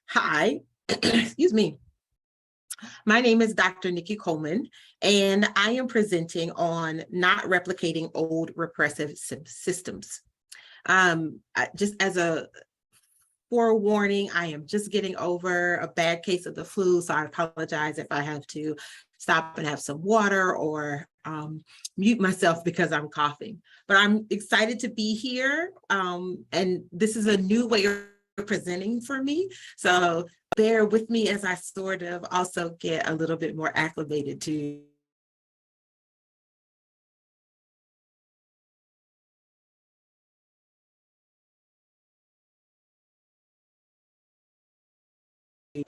Hi, excuse me. My name is Dr. Nikki Coleman, and I am presenting on not replicating old repressive systems. Just as a forewarning, I am just getting over a bad case of the flu, so I apologize if I have to stop and have some water or mute myself because I'm coughing. But I'm excited to be here, and this is a new way of presenting for me. So bear with me as I sort of also get a little bit more acclimated to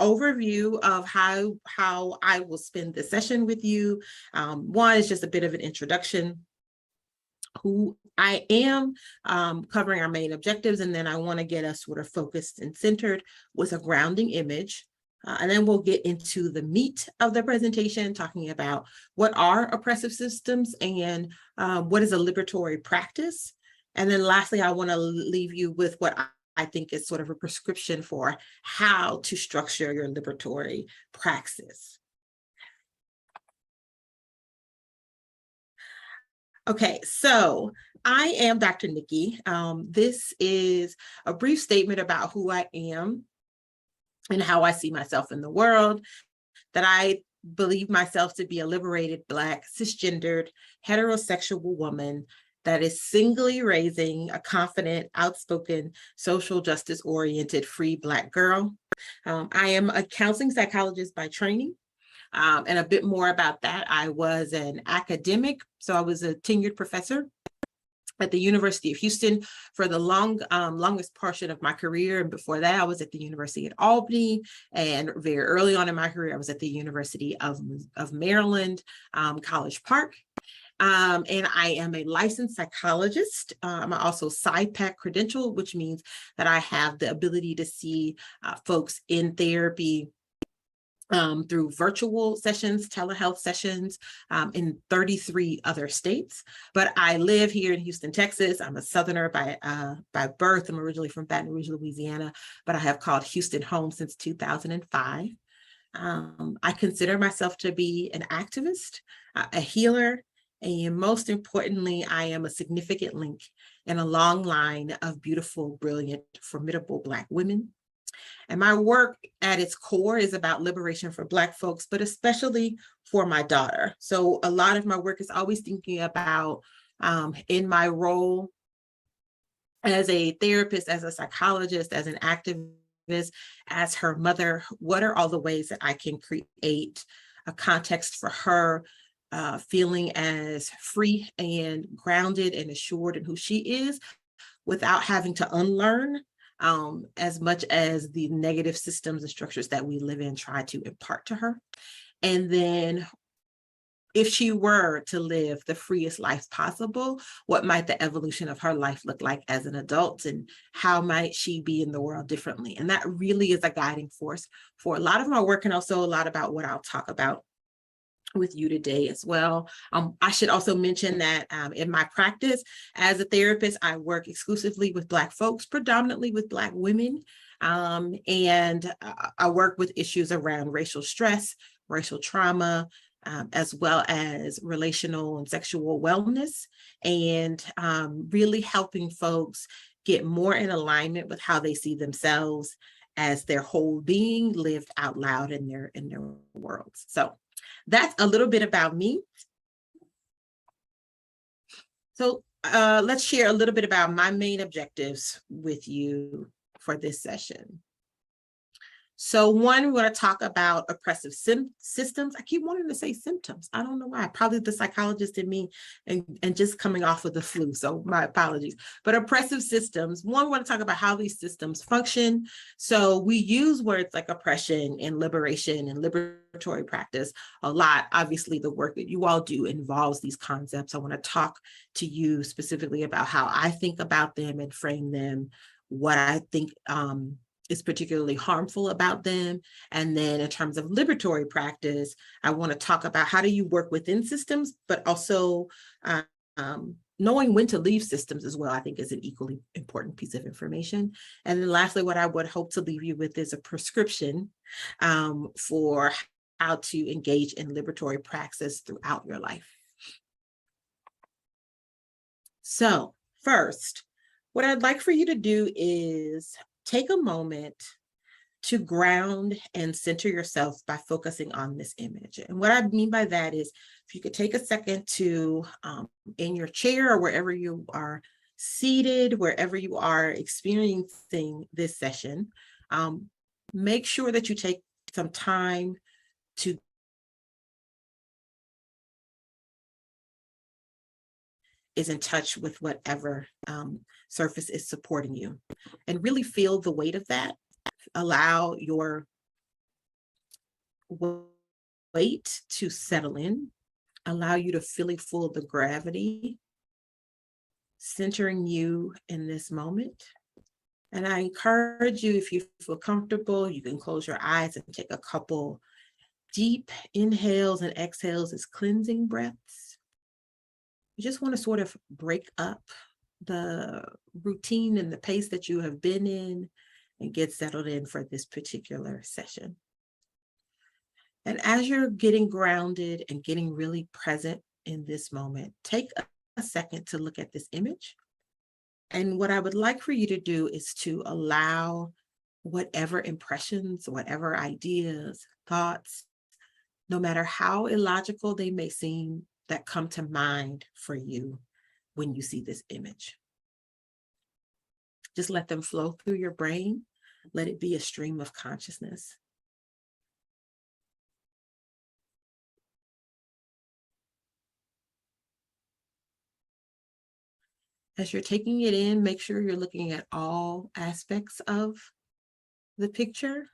overview of how I will spend the session with you. One is just a bit of an introduction, who I am, covering our main objectives, and then I want to get us sort of focused and centered with a grounding image. And then we'll get into the meat of the presentation, talking about what are oppressive systems and what is a liberatory practice. And then lastly, I want to leave you with what I think is sort of a prescription for how to structure your liberatory praxis. Okay, so I am Dr. Nikki. This is a brief statement about who I am and how I see myself in the world, that I believe myself to be a liberated Black, cisgendered, heterosexual woman that is singly raising a confident, outspoken, social justice-oriented, free Black girl. I am a counseling psychologist by training. And a bit more about that, I was an academic, so I was a tenured professor at the University of Houston for the longest portion of my career. And before that, I was at the University at Albany. And very early on in my career, I was at the University of Maryland, College Park. And I am a licensed psychologist. I'm also PsyPack credentialed, which means that I have the ability to see folks in therapy through virtual sessions, telehealth sessions in 33 other states. But I live here in Houston, Texas. I'm a Southerner by birth. I'm originally from Baton Rouge, Louisiana, but I have called Houston home since 2005. I consider myself to be an activist, a healer, and most importantly, I am a significant link in a long line of beautiful, brilliant, formidable Black women. And my work at its core is about liberation for Black folks, but especially for my daughter. So a lot of my work is always thinking about, in my role as a therapist, as a psychologist, as an activist, as her mother, what are all the ways that I can create a context for her feeling as free and grounded and assured in who she is, without having to unlearn as much as the negative systems and structures that we live in try to impart to her. And then if she were to live the freest life possible, what might the evolution of her life look like as an adult, and how might she be in the world differently? And that really is a guiding force for a lot of my work, and also a lot about what I'll talk about with you today as well. I should also mention that in my practice as a therapist, I work exclusively with Black folks, predominantly with Black women. And I work with issues around racial stress, racial trauma, as well as relational and sexual wellness, and really helping folks get more in alignment with how they see themselves as their whole being lived out loud in their worlds. So that's a little bit about me. So let's share a little bit about my main objectives with you for this session. So one, we're going to talk about oppressive systems. I keep wanting to say symptoms. I don't know why. Probably the psychologist in me and just coming off of the flu. So my apologies. But oppressive systems. One, we want to talk about how these systems function. So we use words like oppression and liberation and liberatory practice a lot. Obviously, the work that you all do involves these concepts. I want to talk to you specifically about how I think about them and frame them, what I think is particularly harmful about them. And then in terms of liberatory practice, I want to talk about how do you work within systems, but also knowing when to leave systems as well, I think, is an equally important piece of information. And then lastly, what I would hope to leave you with is a prescription for how to engage in liberatory praxis throughout your life. So first, what I'd like for you to do is take a moment to ground and center yourself by focusing on this image. And what I mean by that is, if you could take a second to, in your chair or wherever you are seated, wherever you are experiencing this session, make sure that you take some time to is in touch with whatever surface is supporting you, and really feel the weight of that. Allow your weight to settle in, allow you to fully feel the gravity centering you in this moment. And I encourage you, if you feel comfortable, you can close your eyes and take a couple deep inhales and exhales as cleansing breaths. You just want to sort of break up the routine and the pace that you have been in and get settled in for this particular session. And as you're getting grounded and getting really present in this moment, take a second to look at this image. And what I would like for you to do is to allow whatever impressions, whatever ideas, thoughts, no matter how illogical they may seem, that come to mind for you when you see this image. Just let them flow through your brain. Let it be a stream of consciousness. As you're taking it in, make sure you're looking at all aspects of the picture,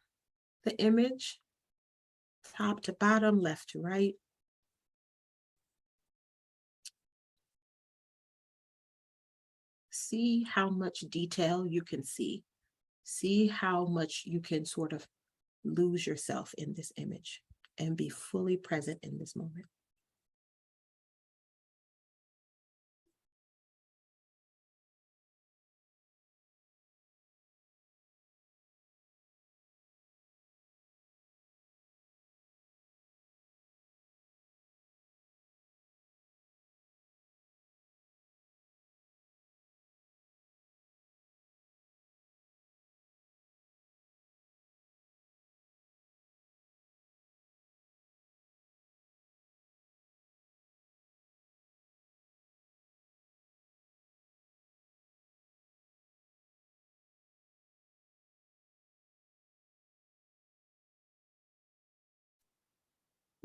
the image, top to bottom, left to right. See how much detail you can see. See how much you can sort of lose yourself in this image and be fully present in this moment.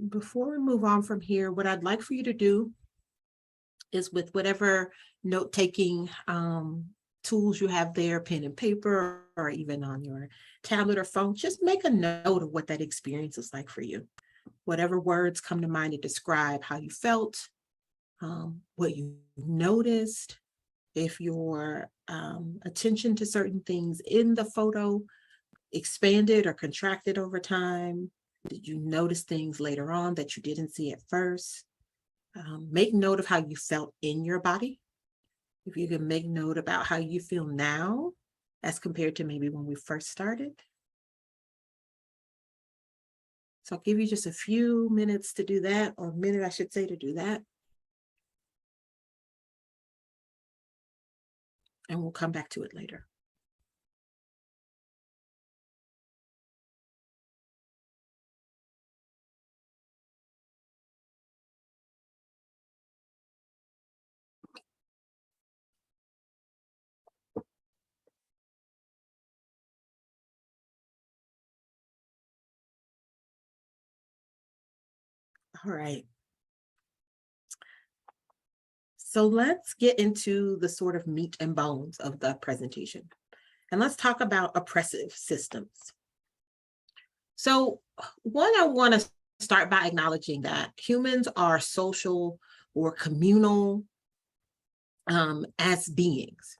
Before we move on from here, what I'd like for you to do is, with whatever note-taking tools you have there, pen and paper, or even on your tablet or phone, just make a note of what that experience is like for you. Whatever words come to mind to describe how you felt, what you noticed, if your attention to certain things in the photo expanded or contracted over time. Did you notice things later on that you didn't see at first? Make note of how you felt in your body. If you can make note about how you feel now as compared to maybe when we first started. So I'll give you just a few minutes to do that, or a minute, I should say, to do that. And we'll come back to it later. All right. So let's get into the sort of meat and bones of the presentation. And let's talk about oppressive systems. So one, I want to start by acknowledging that humans are social or communal as beings,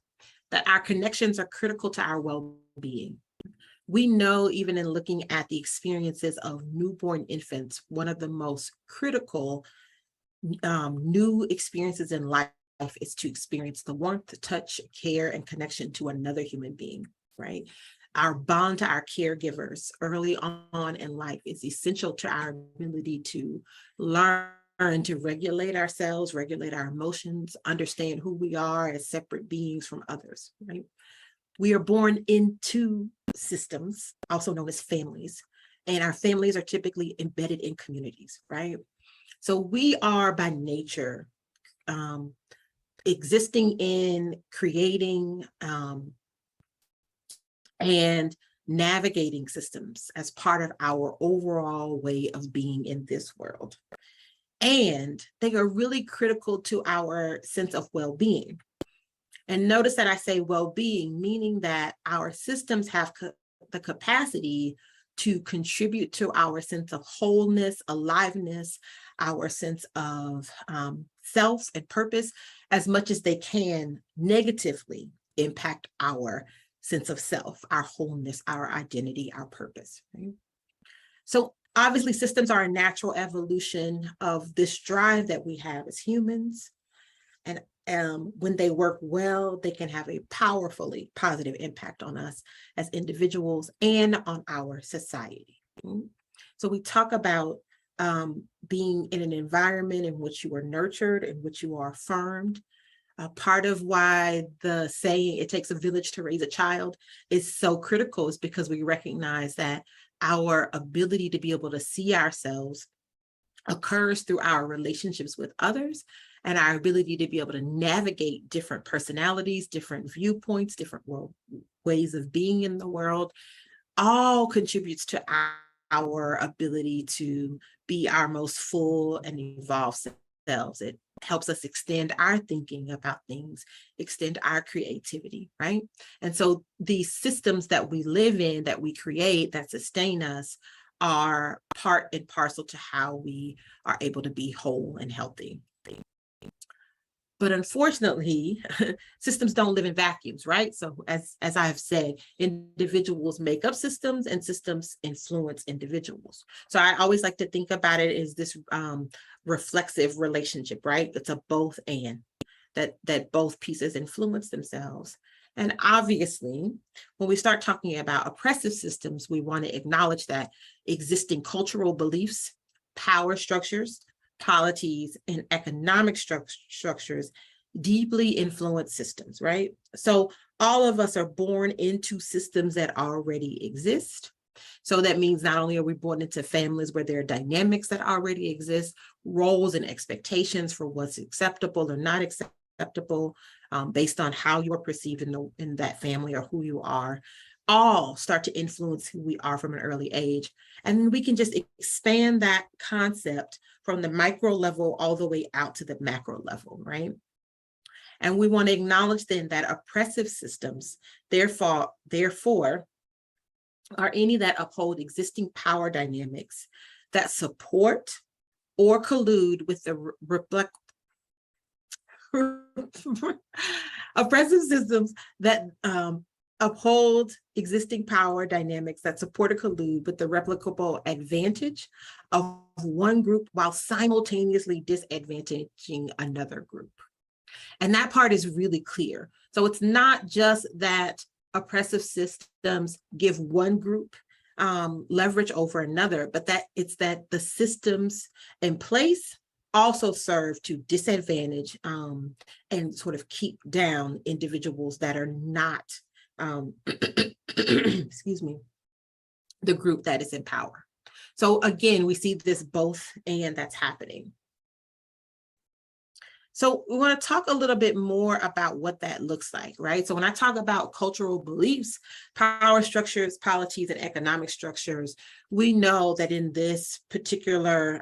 that our connections are critical to our well-being. We know, even in looking at the experiences of newborn infants, one of the most critical new experiences in life is to experience the warmth, touch, care, and connection to another human being, right? Our bond to our caregivers early on in life is essential to our ability to learn to regulate ourselves, regulate our emotions, understand who we are as separate beings from others, right? We are born into systems, also known as families, and our families are typically embedded in communities, right? So we are by nature existing in, creating, and navigating systems as part of our overall way of being in this world. And they are really critical to our sense of well-being. And notice that I say well-being, meaning that our systems have the capacity to contribute to our sense of wholeness, aliveness, our sense of self and purpose, as much as they can negatively impact our sense of self, our wholeness, our identity, our purpose. Right? So obviously systems are a natural evolution of this drive that we have as humans. And when they work well, they can have a powerfully positive impact on us as individuals and on our society. So we talk about being in an environment in which you are nurtured, in which you are affirmed. Part of why the saying, it takes a village to raise a child, is so critical is because we recognize that our ability to be able to see ourselves occurs through our relationships with others and our ability to be able to navigate different personalities, different viewpoints, different ways of being in the world, all contributes to our ability to be our most full and evolved selves. It helps us extend our thinking about things, extend our creativity, right? And so these systems that we live in, that we create, that sustain us, are part and parcel to how we are able to be whole and healthy. But unfortunately, systems don't live in vacuums, right? So as I have said, individuals make up systems and systems influence individuals. So I always like to think about it as this reflexive relationship, right? It's a both and, that both pieces influence themselves. And obviously, when we start talking about oppressive systems, we want to acknowledge that existing cultural beliefs, power structures, polities, and economic structures deeply influence systems, right? So all of us are born into systems that already exist. So that means not only are we born into families where there are dynamics that already exist, roles and expectations for what's acceptable or not acceptable, based on how you are perceived in that family or who you are, all start to influence who we are from an early age. And we can just expand that concept from the micro level all the way out to the macro level, right? And we want to acknowledge then that oppressive systems, therefore, are any that uphold existing power dynamics that support or collude with the oppressive systems that uphold existing power dynamics that support or collude with the replicable advantage of one group while simultaneously disadvantaging another group. And that part is really clear. So it's not just that oppressive systems give one group leverage over another, but that it's that the systems in place also serve to disadvantage and sort of keep down individuals that are not excuse me, the group that is in power. So again, we see this both and that's happening. So we want to talk a little bit more about what that looks like, right? So when I talk about cultural beliefs, power structures, polities, and economic structures, we know that in this particular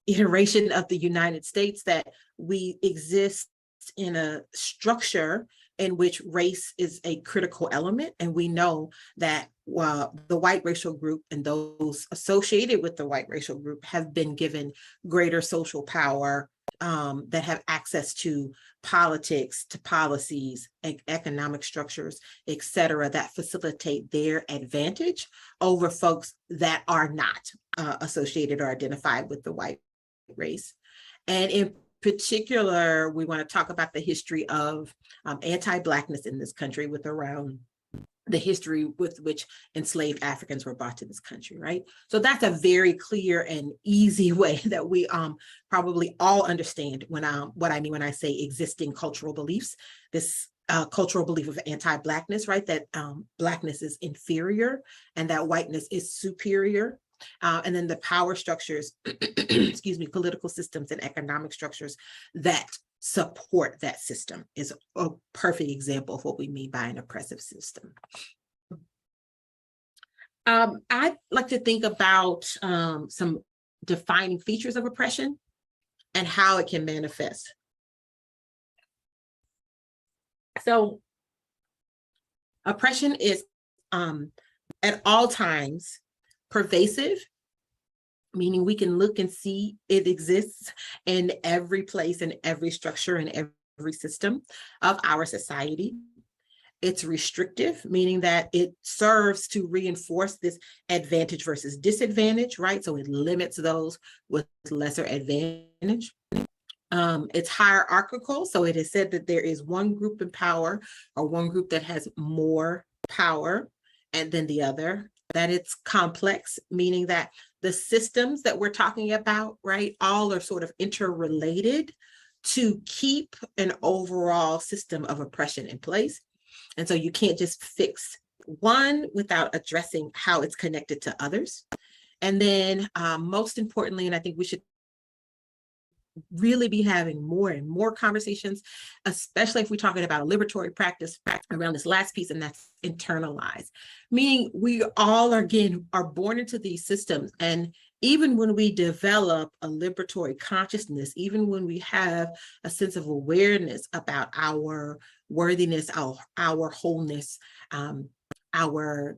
iteration of the United States that we exist in a structure in which race is a critical element. And we know that the white racial group and those associated with the white racial group have been given greater social power, that have access to politics, to policies, economic structures, et cetera, that facilitate their advantage over folks that are not associated or identified with the white race. And in particular, we want to talk about the history of anti-Blackness in this country, with around the history with which enslaved Africans were brought to this country, right? So that's a very clear and easy way that we probably all understand when what I mean when I say existing cultural beliefs. This cultural belief of anti-Blackness, right? That Blackness is inferior and that whiteness is superior. And then the power structures, excuse me, political systems and economic structures that support that system is a perfect example of what we mean by an oppressive system. I'd like to think about some defining features of oppression and how it can manifest. So oppression is at all times pervasive, meaning we can look and see it exists in every place, in every structure, in every system of our society. It's restrictive, meaning that it serves to reinforce this advantage versus disadvantage, right? So it limits those with lesser advantage. It's hierarchical, so it is said that there is one group in power or one group that has more power and then the other. That it's complex, meaning that the systems that we're talking about, right, all are sort of interrelated to keep an overall system of oppression in place. And so you can't just fix one without addressing how it's connected to others. And then most importantly, and I think we should really be having more and more conversations, especially if we're talking about a liberatory practice around this last piece, and that's internalized, meaning we all are born into these systems. And even when we develop a liberatory consciousness, even when we have a sense of awareness about our worthiness, our wholeness, our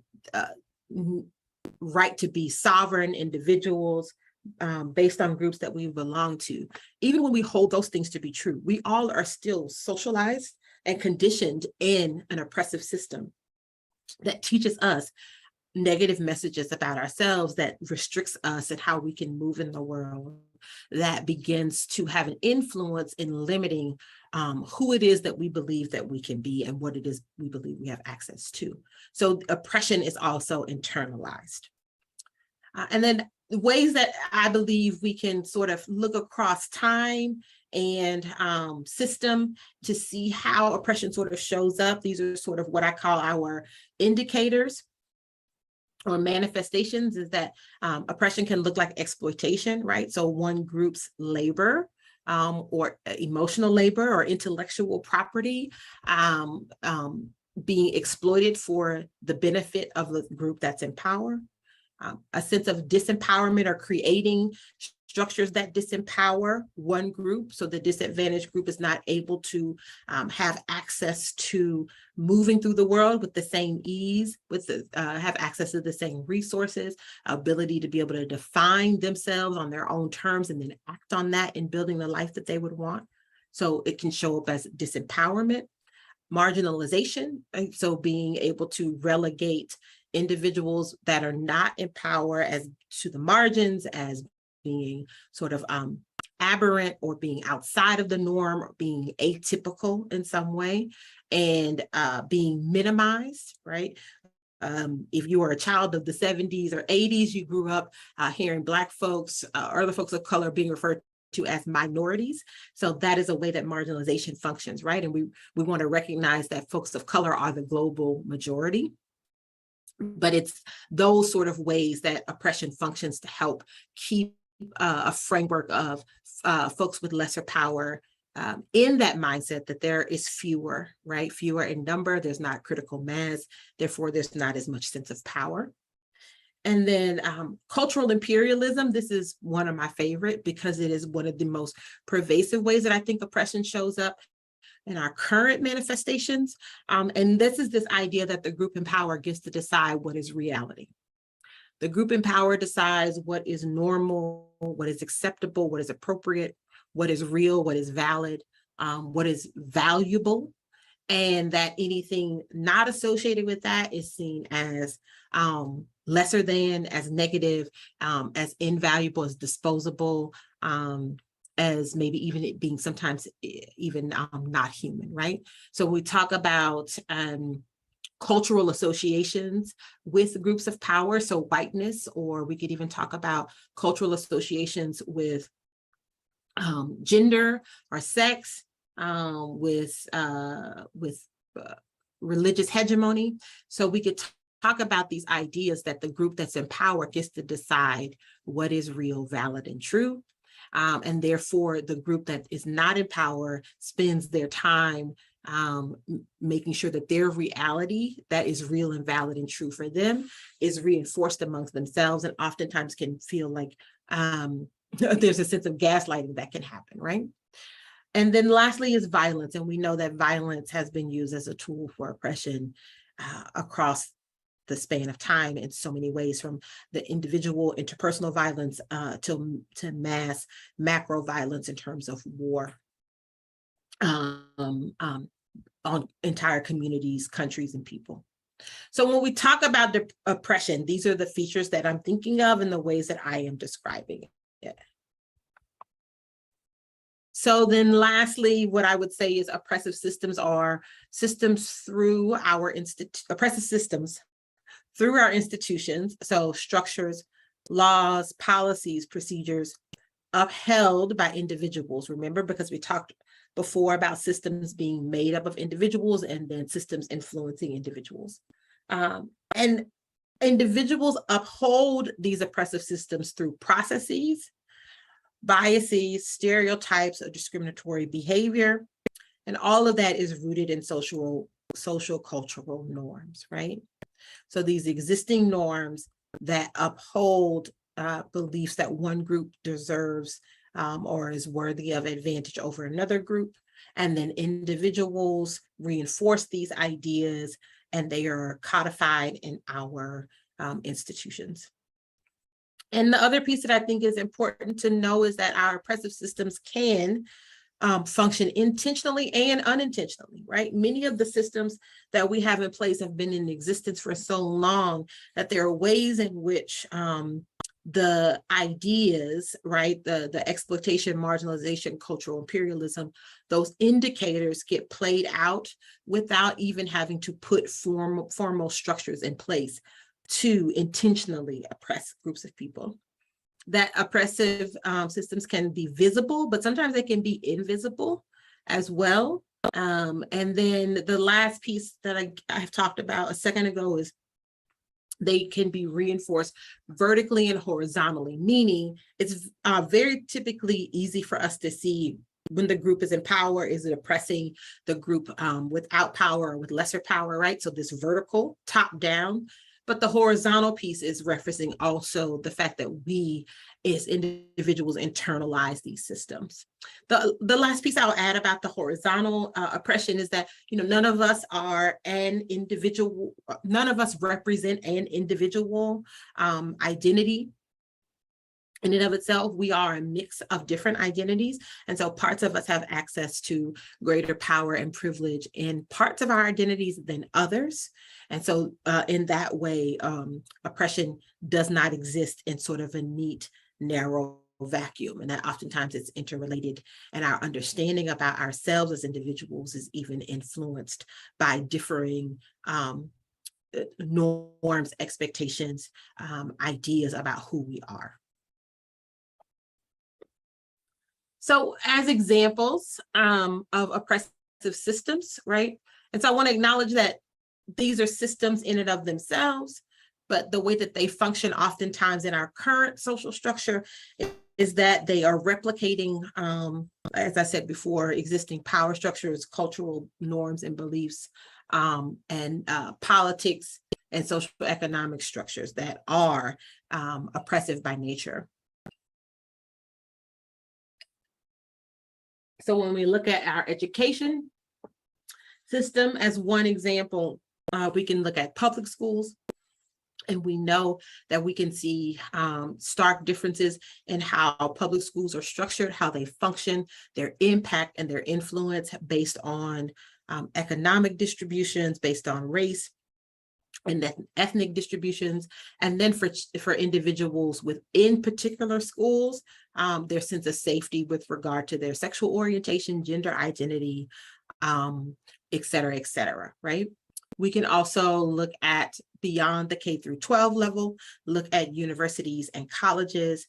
right to be sovereign individuals, based on groups that we belong to, even when we hold those things to be true, we all are still socialized and conditioned in an oppressive system that teaches us negative messages about ourselves, that restricts us and how we can move in the world, that begins to have an influence in limiting who it is that we believe that we can be and what it is we believe we have access to. So oppression is also internalized. And then ways that I believe we can sort of look across time and system to see how oppression sort of shows up. These are sort of what I call our indicators or manifestations, is that oppression can look like exploitation, right? So one group's labor or emotional labor or intellectual property being exploited for the benefit of the group that's in power. A sense of disempowerment or creating structures that disempower one group, so the disadvantaged group is not able to have access to moving through the world with the same ease, have access to the same resources, ability to be able to define themselves on their own terms and then act on that in building the life that they would want. So it can show up as disempowerment, marginalization, right? So being able to relegate individuals that are not in power as to the margins, as being sort of aberrant or being outside of the norm or being atypical in some way, and being minimized, right? If you are a child of the 70s or 80s, you grew up hearing Black folks or other folks of color being referred to as minorities. So that is a way that marginalization functions, right? And we want to recognize that folks of color are the global majority. But it's those sort of ways that oppression functions to help keep a framework of folks with lesser power in that mindset that there is fewer, right? Fewer in number, there's not critical mass, therefore there's not as much sense of power. And then cultural imperialism, this is one of my favorite because it is one of the most pervasive ways that I think oppression shows up in our current manifestations. And this is this idea that the group in power gets to decide what is reality. The group in power decides what is normal, what is acceptable, what is appropriate, what is real, what is valid, what is valuable, and that anything not associated with that is seen as lesser than, as negative, as invaluable, as disposable, as maybe even it being sometimes even not human, right? So we talk about cultural associations with groups of power, so whiteness, or we could even talk about cultural associations with gender or sex, with religious hegemony. So we could talk about these ideas that the group that's in power gets to decide what is real, valid, and true. And therefore, the group that is not in power spends their time making sure that their reality that is real and valid and true for them is reinforced amongst themselves, and oftentimes can feel like there's a sense of gaslighting that can happen, right? And then lastly is violence. And we know that violence has been used as a tool for oppression across the span of time in so many ways, from the individual interpersonal violence to mass macro violence in terms of war on entire communities, countries, and people. So when we talk about the oppression, these are the features that I'm thinking of in the ways that I am describing it. So then lastly, what I would say is oppressive systems are systems through our oppressive systems through our institutions, so structures, laws, policies, procedures upheld by individuals. Remember, because we talked before about systems being made up of individuals and then systems influencing individuals. And individuals uphold these oppressive systems through processes, biases, stereotypes of discriminatory behavior, and all of that is rooted in social cultural norms, right? So these existing norms that uphold beliefs that one group deserves or is worthy of advantage over another group, and then individuals reinforce these ideas and they are codified in our institutions. And the other piece that I think is important to know is that our oppressive systems can function intentionally and unintentionally, right? Many of the systems that we have in place have been in existence for so long that there are ways in which the ideas, right, the exploitation, marginalization, cultural imperialism, those indicators get played out without even having to put formal structures in place to intentionally oppress groups of people. That oppressive systems can be visible, but sometimes they can be invisible as well. And then the last piece that I have talked about a second ago is they can be reinforced vertically and horizontally, meaning it's very typically easy for us to see when the group is in power, is it oppressing the group without power or with lesser power, right? So this vertical, top down. But the horizontal piece is referencing also the fact that we as individuals internalize these systems. The last piece I'll add about the horizontal oppression is that, you know, none of us are an individual, none of us represent an individual identity. In and of itself, we are a mix of different identities. And so parts of us have access to greater power and privilege in parts of our identities than others. And so in that way, oppression does not exist in sort of a neat, narrow vacuum. And that oftentimes it's interrelated, and our understanding about ourselves as individuals is even influenced by differing norms, expectations, ideas about who we are. So as examples of oppressive systems, right? And so I want to acknowledge that these are systems in and of themselves, but the way that they function oftentimes in our current social structure is that they are replicating, as I said before, existing power structures, cultural norms and beliefs, and politics and social economic structures that are oppressive by nature. So when we look at our education system as one example, we can look at public schools, and we know that we can see stark differences in how public schools are structured, how they function, their impact and their influence based on economic distributions, based on race, and then ethnic distributions. And then for individuals within particular schools, their sense of safety with regard to their sexual orientation, gender identity, et cetera, right? We can also look at beyond the K through 12 level, look at universities and colleges,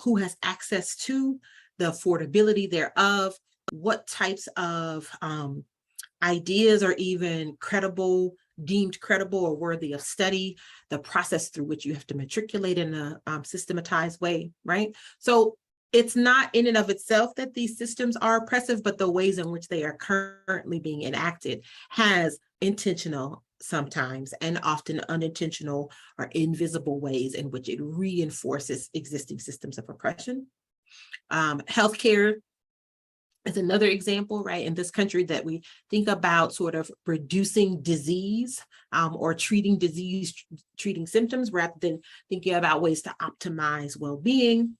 who has access to the affordability thereof, what types of ideas are even deemed credible or worthy of study, the process through which you have to matriculate in a systematized way, right? So it's not in and of itself that these systems are oppressive, but the ways in which they are currently being enacted has intentional sometimes and often unintentional or invisible ways in which it reinforces existing systems of oppression. Healthcare is another example, right, in this country that we think about sort of reducing disease or treating symptoms rather than thinking about ways to optimize well-being.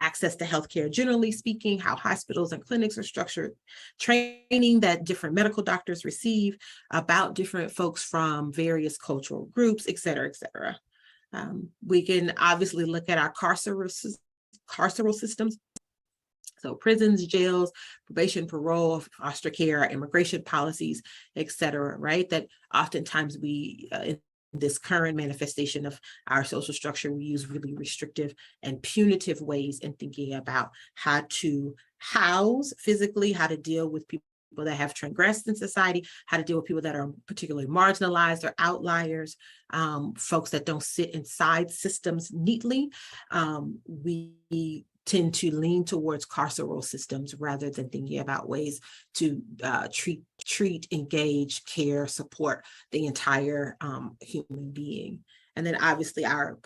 Access to healthcare, generally speaking, how hospitals and clinics are structured, training that different medical doctors receive about different folks from various cultural groups, et cetera, et cetera. We can obviously look at our carceral systems. So prisons, jails, probation, parole, foster care, immigration policies, et cetera, right? That oftentimes we, in this current manifestation of our social structure, we use really restrictive and punitive ways in thinking about how to house physically, how to deal with people that have transgressed in society, how to deal with people that are particularly marginalized or outliers, folks that don't sit inside systems neatly. We tend to lean towards carceral systems rather than thinking about ways to treat, engage, care, support the entire human being. And then obviously our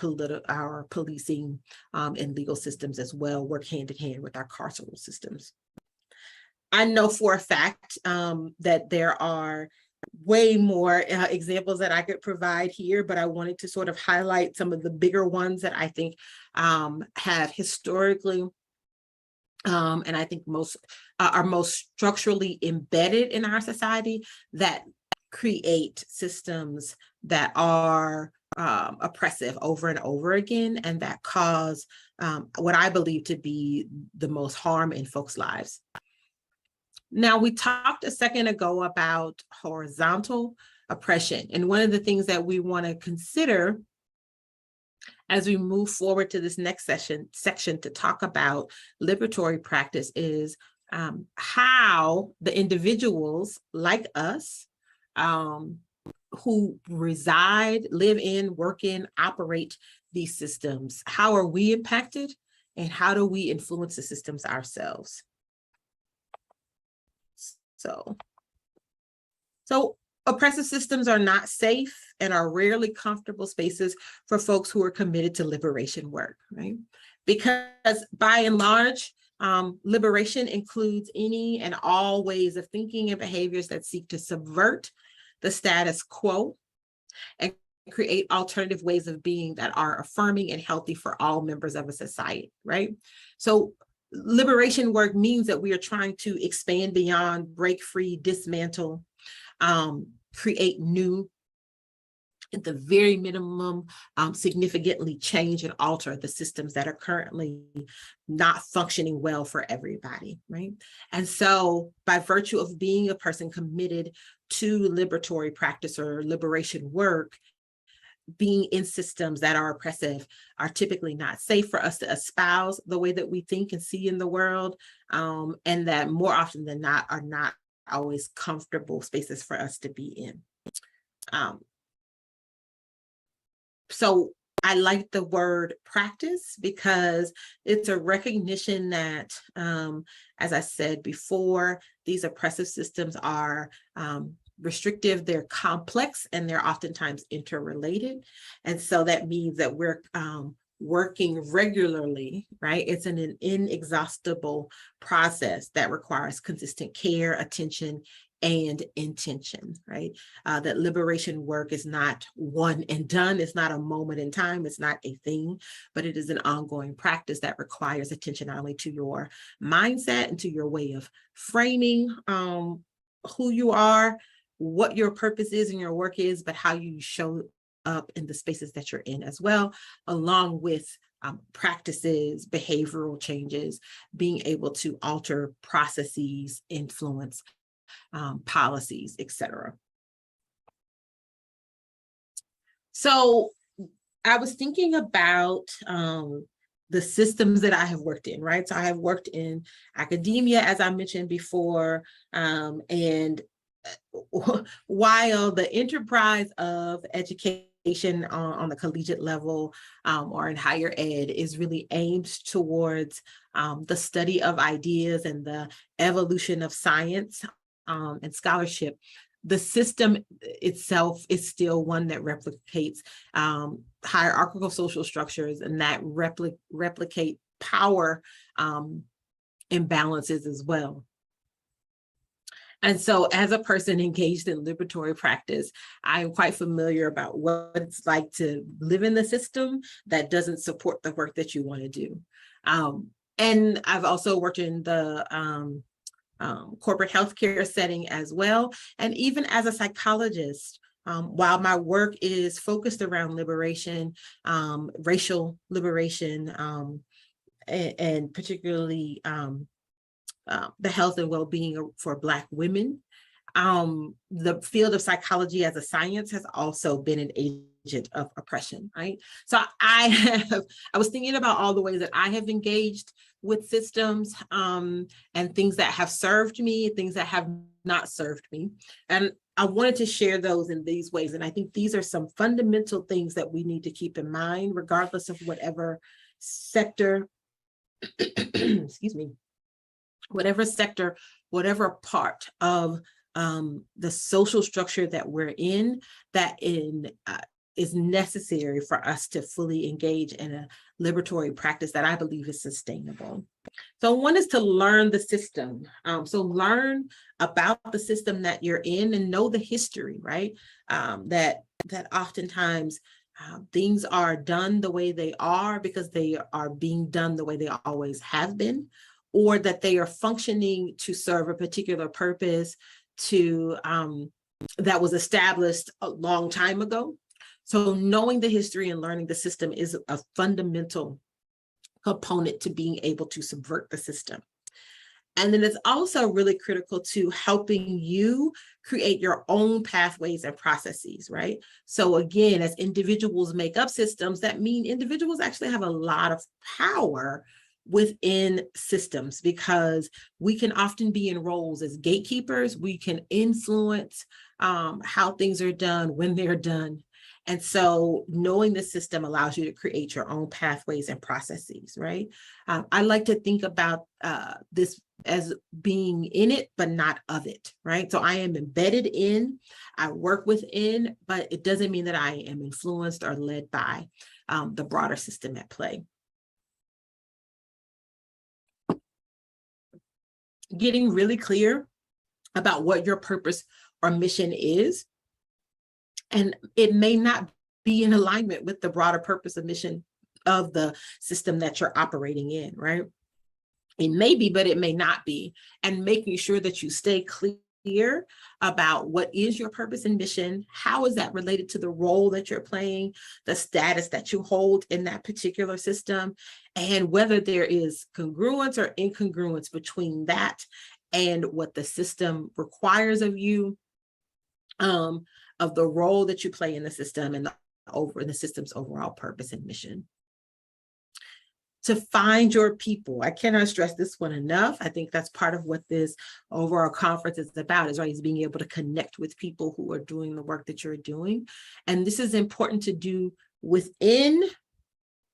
policing and legal systems as well work hand in hand with our carceral systems. I know for a fact that there are way more examples that I could provide here, but I wanted to sort of highlight some of the bigger ones that I think have historically and I think are most structurally embedded in our society that create systems that are oppressive over and over again, and that cause what I believe to be the most harm in folks' lives. Now, we talked a second ago about horizontal oppression, and one of the things that we want to consider as we move forward to this next section to talk about liberatory practice is how the individuals like us who reside, live in, work in, operate these systems, how are we impacted and how do we influence the systems ourselves? So oppressive systems are not safe and are rarely comfortable spaces for folks who are committed to liberation work, right? Because by and large, liberation includes any and all ways of thinking and behaviors that seek to subvert the status quo and create alternative ways of being that are affirming and healthy for all members of a society, right? So liberation work means that we are trying to expand beyond, break free, dismantle, create new, at the very minimum, significantly change and alter the systems that are currently not functioning well for everybody, right? And so by virtue of being a person committed to liberatory practice or liberation work, being in systems that are oppressive are typically not safe for us to espouse the way that we think and see in the world, and that more often than not are not always comfortable spaces for us to be in. So I like the word practice because it's a recognition that, as I said before, these oppressive systems are restrictive, they're complex, and they're oftentimes interrelated. And so that means that we're working regularly, right? It's an inexhaustible process that requires consistent care, attention, and intention, right? That liberation work is not one and done. It's not a moment in time. It's not a thing, but it is an ongoing practice that requires attention not only to your mindset and to your way of framing who you are, what your purpose is and your work is, but how you show up in the spaces that you're in as well, along with practices, behavioral changes, being able to alter processes, influence policies, etc. So I was thinking about the systems that I have worked in, right? So I have worked in academia, as I mentioned before, and while the enterprise of education on the collegiate level or in higher ed is really aimed towards the study of ideas and the evolution of science and scholarship, the system itself is still one that replicates hierarchical social structures and that replicate power imbalances as well. And so as a person engaged in liberatory practice, I am quite familiar about what it's like to live in the system that doesn't support the work that you want to do. And I've also worked in the corporate healthcare setting as well. And even as a psychologist, while my work is focused around liberation, racial liberation, and particularly the health and well-being for Black women, the field of psychology as a science has also been an agent of oppression, right? So I was thinking about all the ways that I have engaged with systems and things that have served me, things that have not served me. And I wanted to share those in these ways. And I think these are some fundamental things that we need to keep in mind, regardless of whatever sector, excuse me, whatever sector, whatever part of the social structure that we're in, that is necessary for us to fully engage in a liberatory practice that I believe is sustainable. So one is to learn the system. So learn about the system that you're in and know the history, right? That oftentimes things are done the way they are because they are being done the way they always have been, or that they are functioning to serve a particular purpose that was established a long time ago. So knowing the history and learning the system is a fundamental component to being able to subvert the system. And then it's also really critical to helping you create your own pathways and processes, right? So again, as individuals make up systems, that mean individuals actually have a lot of power within systems, because we can often be in roles as gatekeepers. We can influence how things are done, when they're done. And so knowing the system allows you to create your own pathways and processes, right? I like to think about this as being in it, but not of it, right? So I am embedded in, I work within, but it doesn't mean that I am influenced or led by the broader system at play. Getting really clear about what your purpose or mission is. And it may not be in alignment with the broader purpose and mission of the system that you're operating in, right? It may be, but it may not be. And making sure that you stay clear about what is your purpose and mission, how is that related to the role that you're playing, the status that you hold in that particular system, and whether there is congruence or incongruence between that and what the system requires of you, of the role that you play in the system and the system's overall purpose and mission. To find your people. I cannot stress this one enough. I think that's part of what this overall conference is about, is being able to connect with people who are doing the work that you're doing. And this is important to do within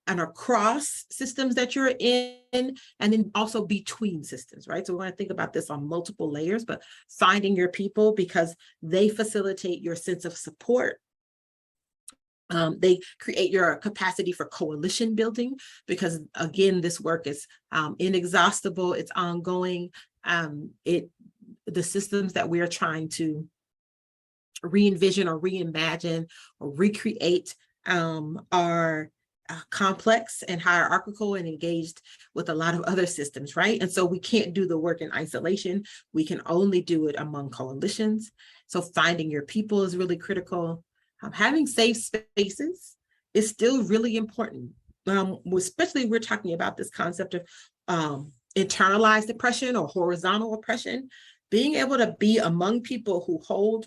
and across systems that you're in, and then also between systems, right? So we're going to think about this on multiple layers, but finding your people, because they facilitate your sense of support. They create your capacity for coalition building, because again, this work is inexhaustible, it's ongoing. The systems that we are trying to re-envision or reimagine or recreate are complex and hierarchical and engaged with a lot of other systems, right? And so we can't do the work in isolation. We can only do it among coalitions. So finding your people is really critical. Having safe spaces is still really important. Especially we're talking about this concept of internalized oppression or horizontal oppression, being able to be among people who hold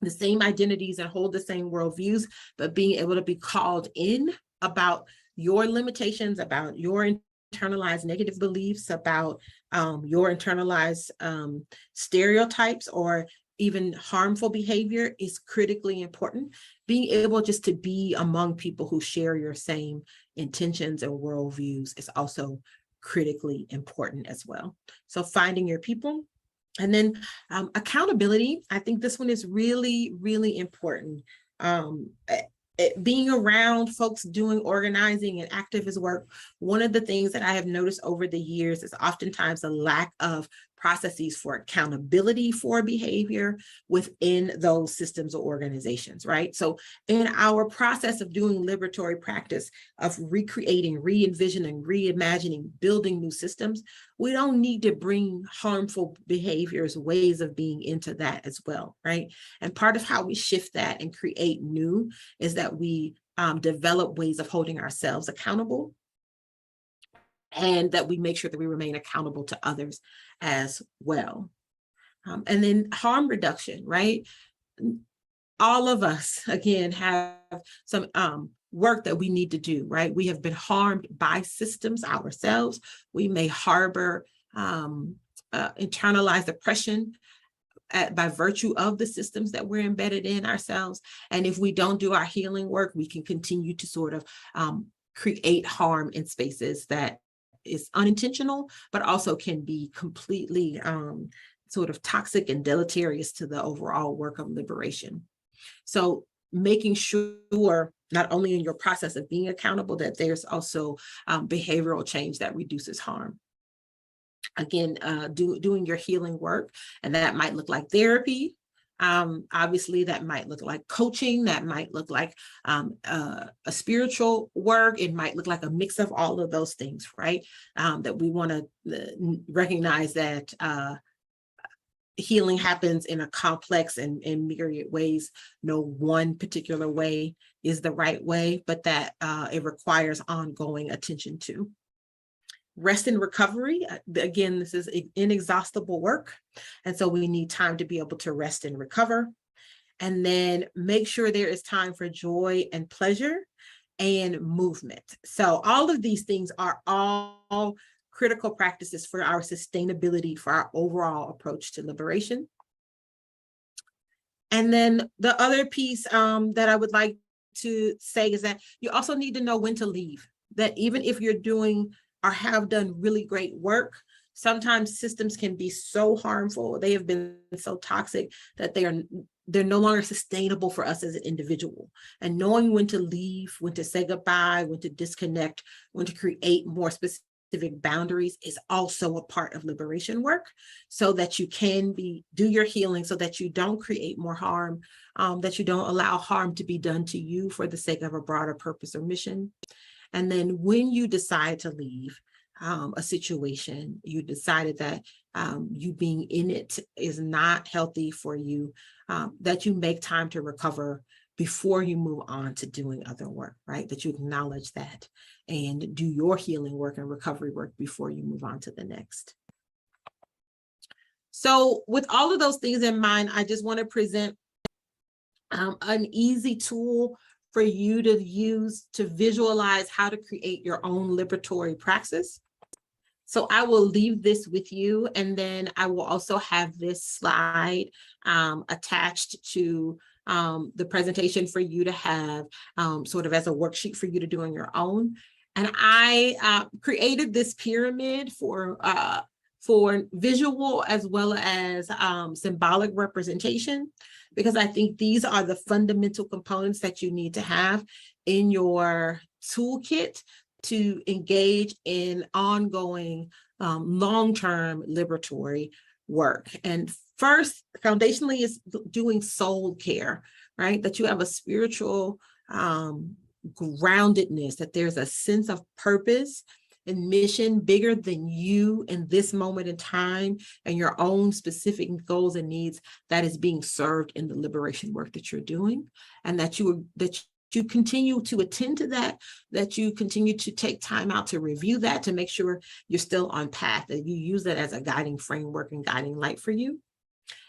the same identities and hold the same worldviews, but being able to be called in about your limitations, about your internalized negative beliefs, about your internalized stereotypes or even harmful behavior is critically important. Being able just to be among people who share your same intentions and worldviews is also critically important as well. So finding your people. And then accountability, I think this one is really, really important. Being around folks doing organizing and activist work, one of the things that I have noticed over the years is oftentimes a lack of processes for accountability for behavior within those systems or organizations, right? So in our process of doing liberatory practice, of recreating, re-envisioning, reimagining, building new systems, we don't need to bring harmful behaviors, ways of being into that as well, right? And part of how we shift that and create new is that we develop ways of holding ourselves accountable, and that we make sure that we remain accountable to others as well. And then harm reduction, right? All of us, again, have some work that we need to do, right? We have been harmed by systems ourselves. We may harbor internalized oppression by virtue of the systems that we're embedded in ourselves. And if we don't do our healing work, we can continue to sort of create harm in spaces that is unintentional, but also can be completely sort of toxic and deleterious to the overall work of liberation. So making sure not only in your process of being accountable, that there's also behavioral change that reduces harm. Again, doing your healing work, and that might look like therapy. Obviously, that might look like coaching, that might look like a spiritual work, it might look like a mix of all of those things, right? That we want to recognize that healing happens in a complex and myriad ways. No one particular way is the right way, but that it requires ongoing attention to. Rest and recovery, again, this is inexhaustible work. And so we need time to be able to rest and recover. And then make sure there is time for joy and pleasure and movement. So all of these things are all critical practices for our sustainability, for our overall approach to liberation. And then the other piece that I would like to say is that you also need to know when to leave. That even if you're doing or have done really great work, sometimes systems can be so harmful, they have been so toxic that they're no longer sustainable for us as an individual. And knowing when to leave, when to say goodbye, when to disconnect, when to create more specific boundaries is also a part of liberation work, so that you can do your healing, so that you don't create more harm, that you don't allow harm to be done to you for the sake of a broader purpose or mission. And then when you decide to leave a situation, you decided that you being in it is not healthy for you, that you make time to recover before you move on to doing other work, right? That you acknowledge that and do your healing work and recovery work before you move on to the next. So with all of those things in mind, I just want to present an easy tool for you to use to visualize how to create your own liberatory praxis. So I will leave this with you, and then I will also have this slide attached to the presentation for you to have sort of as a worksheet for you to do on your own. And I created this pyramid for visual as well as symbolic representation, because I think these are the fundamental components that you need to have in your toolkit to engage in ongoing long-term liberatory work. And first, foundationally, is doing soul care, right? That you have a spiritual groundedness, that there's a sense of purpose and mission bigger than you in this moment in time and your own specific goals and needs that is being served in the liberation work that you're doing, and that you continue to attend to that, that you continue to take time out to review that, to make sure you're still on path, that you use that as a guiding framework and guiding light for you.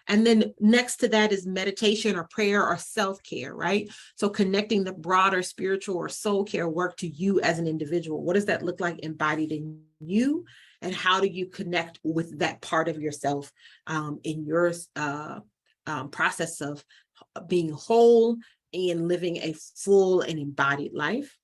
And then next to that is meditation or prayer or self-care, right? So connecting the broader spiritual or soul care work to you as an individual. What does that look like embodied in you? And how do you connect with that part of yourself in your process of being whole and living a full and embodied life?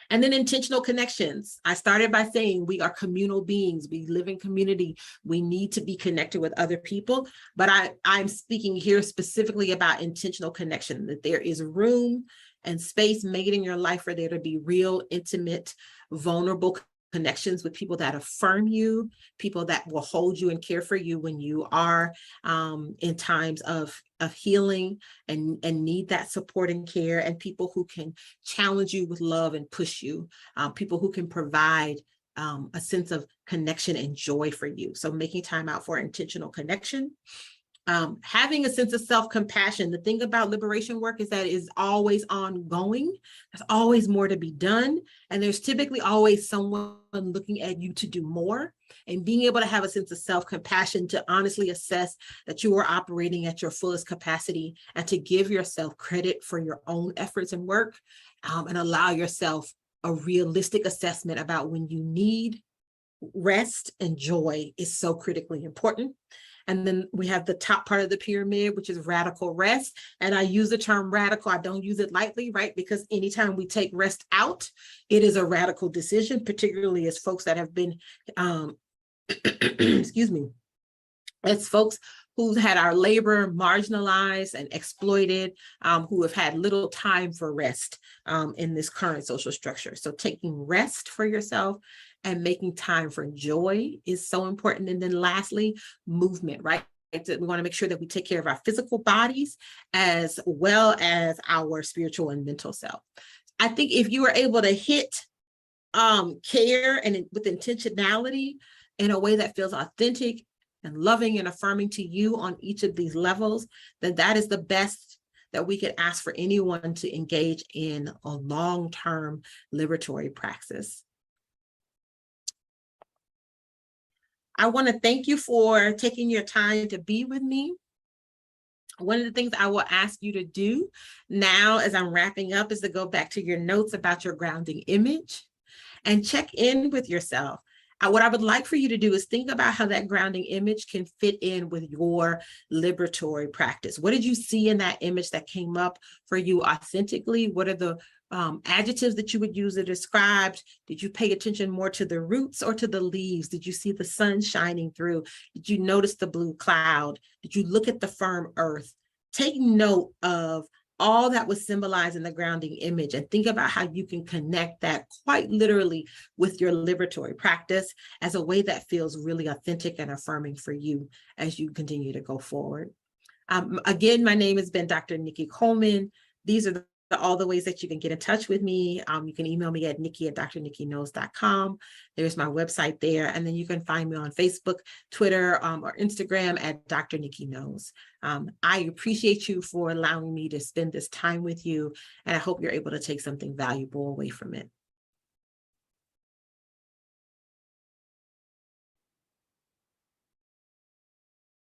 And then intentional connections. I started by saying we are communal beings. We live in community. We need to be connected with other people. But I'm speaking here specifically about intentional connection, that there is room and space made in your life for there to be real, intimate, vulnerable connections with people that affirm you, people that will hold you and care for you when you are in times of healing and need that support and care, and people who can challenge you with love and push you, people who can provide a sense of connection and joy for you. So making time out for intentional connection. Having a sense of self-compassion. The thing about liberation work is that it is always ongoing. There's always more to be done. And there's typically always someone looking at you to do more. And being able to have a sense of self-compassion to honestly assess that you are operating at your fullest capacity, and to give yourself credit for your own efforts and work, and allow yourself a realistic assessment about when you need rest and joy is so critically important. And then we have the top part of the pyramid, which is radical rest. And I use the term radical. I don't use it lightly, right? Because anytime we take rest out, it is a radical decision, particularly as folks that have been, excuse me, as folks who've had our labor marginalized and exploited, who have had little time for rest in this current social structure. So taking rest for yourself and making time for joy is so important. And then lastly, movement, right? We want to make sure that we take care of our physical bodies as well as our spiritual and mental self. I think if you are able to hit care and with intentionality in a way that feels authentic and loving and affirming to you on each of these levels, then that is the best that we could ask for anyone to engage in a long-term liberatory praxis. I want to thank you for taking your time to be with me. One of the things I will ask you to do now as I'm wrapping up is to go back to your notes about your grounding image and check in with yourself. What I would like for you to do is think about how that grounding image can fit in with your liberatory practice. What did you see in that image that came up for you authentically? What are the adjectives that you would use to describe? Did you pay attention more to the roots or to the leaves? Did you see the sun shining through? Did you notice the blue cloud? Did you look at the firm earth? Take note of all that was symbolized in the grounding image and think about how you can connect that quite literally with your liberatory practice as a way that feels really authentic and affirming for you as you continue to go forward. Again, my name has been Dr. Nikki Coleman. These are all the ways that you can get in touch with me. You can email me at nikki@drnikkiknows.com. There's my website there. And then you can find me on Facebook, Twitter, or Instagram at Dr. Nikki Knows. I appreciate you for allowing me to spend this time with you. And I hope you're able to take something valuable away from it.